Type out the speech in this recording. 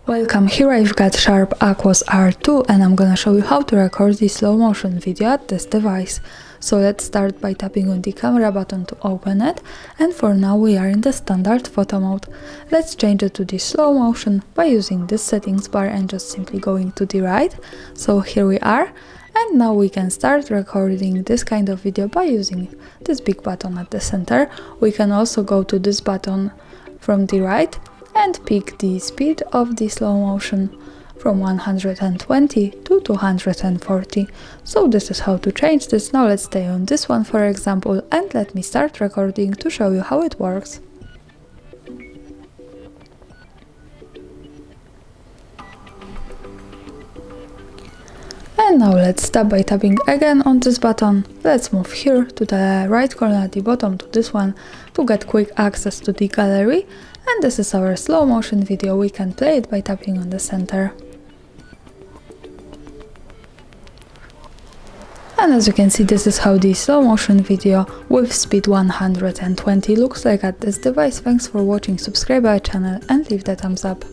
Welcome, here I've got SHARP Aquos R2 and I'm gonna show you how to record the slow motion video at this device. So let's start by tapping on the camera button to open it, and for now we are in the standard photo mode. Let's change it to the slow motion by using this settings bar and just simply going to the right. So here we are, and now we can start recording this kind of video by using this big button at the center. We can also go to this button from the right and pick the speed of the slow motion from 120 to 240. So this is how to change this. Now let's stay on this one for example, and let me start recording to show you how it works. And now let's start by tapping again on this button. Let's move here to the right corner at the bottom to this one to get quick access to the gallery. And this is our slow motion video. We can play it by tapping on the center. And as you can see, this is how the slow motion video with speed 120 looks like at this device. Thanks for watching, subscribe our channel and leave the thumbs up.